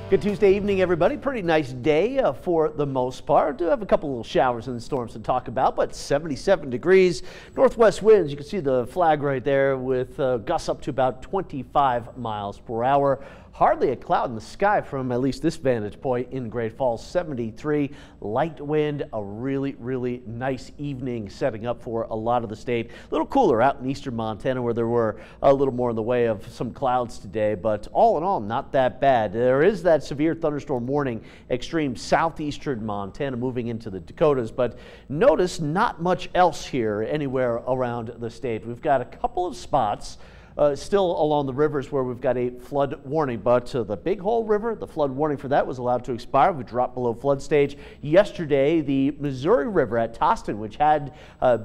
Good Tuesday evening, everybody. Pretty nice day for the most part. Do have a couple little showers and storms to talk about, but 77 degrees. Northwest winds, you can see the flag right there with gusts up to about 25 miles per hour. Hardly a cloud in the sky from at least this vantage point in Great Falls. 73, light wind, a really nice evening setting up for a lot of the state. A little cooler out in eastern Montana where there were a little more in the way of some clouds today, but all in all, not that bad. There is that severe thunderstorm warning, extreme southeastern Montana moving into the Dakotas, but notice not much else here anywhere around the state. We've got a couple of spots still along the rivers where we've got a flood warning, but the Big Hole River, the flood warning for that was allowed to expire. We dropped below flood stage. Yesterday, the Missouri River at Toston, which had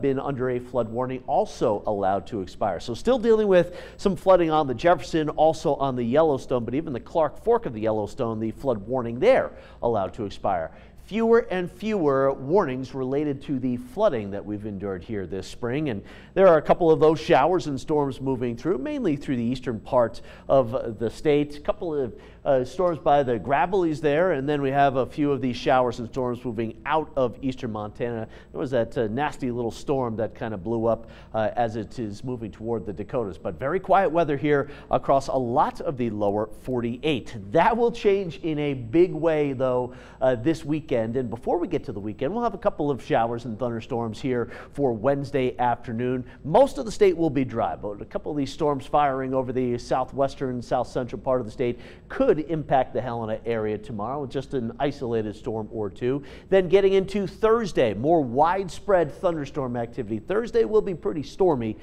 been under a flood warning, also allowed to expire. So still dealing with some flooding on the Jefferson, also on the Yellowstone, but even the Clark Fork of the Yellowstone, the flood warning there allowed to expire. Fewer and fewer warnings related to the flooding that we've endured here this spring, and there are a couple of those showers and storms moving through, mainly through the eastern part of the state. A couple of storms by the Gravelies there, and then we have a few of these showers and storms moving out of eastern Montana. There was that nasty little storm that kind of blew up as it is moving toward the Dakotas, but very quiet weather here across a lot of the lower 48. That will change in a big way, though, this weekend. And before we get to the weekend, we'll have a couple of showers and thunderstorms here for Wednesday afternoon. Most of the state will be dry, but a couple of these storms firing over the southwestern, south central part of the state could impact the Helena area tomorrow with just an isolated storm or two. Then getting into Thursday, more widespread thunderstorm activity. Thursday will be pretty stormy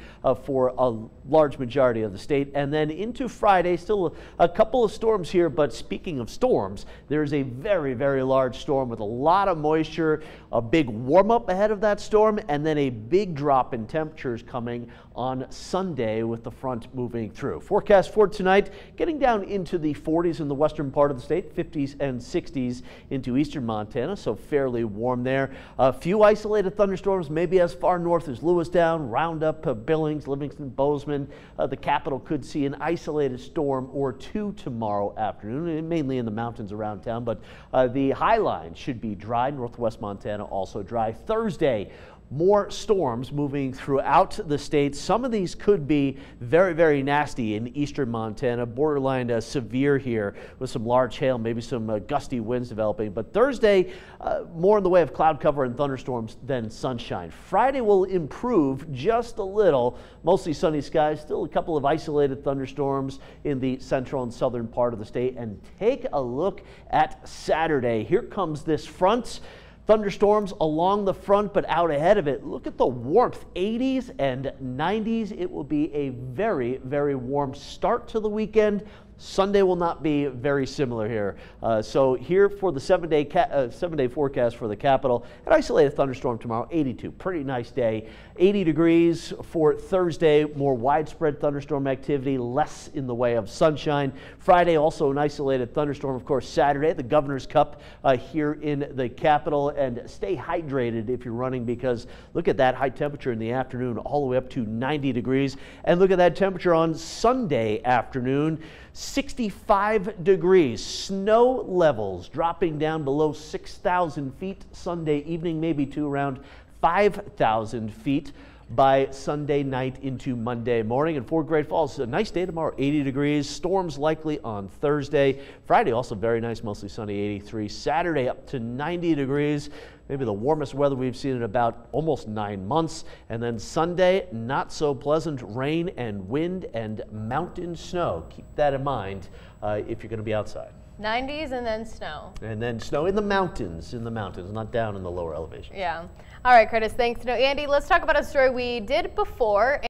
for a large majority of the state. And then into Friday, still a couple of storms here. But speaking of storms, there's a very large storm with a lot of moisture, a big warm up ahead of that storm, and then a big drop in temperatures coming on Sunday with the front moving through. Forecast for tonight, getting down into the 40s in the western part of the state, 50s and 60s into eastern Montana, so fairly warm there. A few isolated thunderstorms, maybe as far north as Lewistown, Roundup, Billings, Livingston, Bozeman. The capital could see an isolated storm or two tomorrow afternoon, mainly in the mountains around town, but the high line should be dry. Northwest Montana also dry. Thursday, more storms moving throughout the state. Some of these could be very nasty in eastern Montana, borderline severe here with some large hail, maybe some gusty winds developing. But Thursday, more in the way of cloud cover and thunderstorms than sunshine. Friday will improve just a little. Mostly sunny skies, still a couple of isolated thunderstorms in the central and southern part of the state. And take a look at Saturday. Here comes this front. Thunderstorms along the front, but out ahead of it. Look at the warmth, 80s and 90s. It will be a very warm start to the weekend. Sunday will not be very similar here. So here for the seven-day forecast for the capital, an isolated thunderstorm tomorrow, 82. Pretty nice day. 80 degrees for Thursday, more widespread thunderstorm activity, less in the way of sunshine. Friday, also an isolated thunderstorm. Of course, Saturday, the Governor's Cup here in the capital. And stay hydrated if you're running, because look at that high temperature in the afternoon, all the way up to 90 degrees. And look at that temperature on Sunday afternoon. 65 degrees. Snow levels dropping down below 6,000 feet Sunday evening, maybe to around 5,000 feet by Sunday night into Monday morning. And for Great Falls, a nice day tomorrow, 80 degrees. Storms likely on Thursday. Friday also very nice, mostly sunny, 83. Saturday up to 90 degrees. Maybe the warmest weather we've seen in about almost 9 months. And then Sunday, not so pleasant, rain and wind and mountain snow. Keep that in mind if you're going to be outside. 90s and then snow. And then snow in the mountains, not down in the lower elevation. Yeah. All right, Curtis, thanks. Andy, let's talk about a story we did before.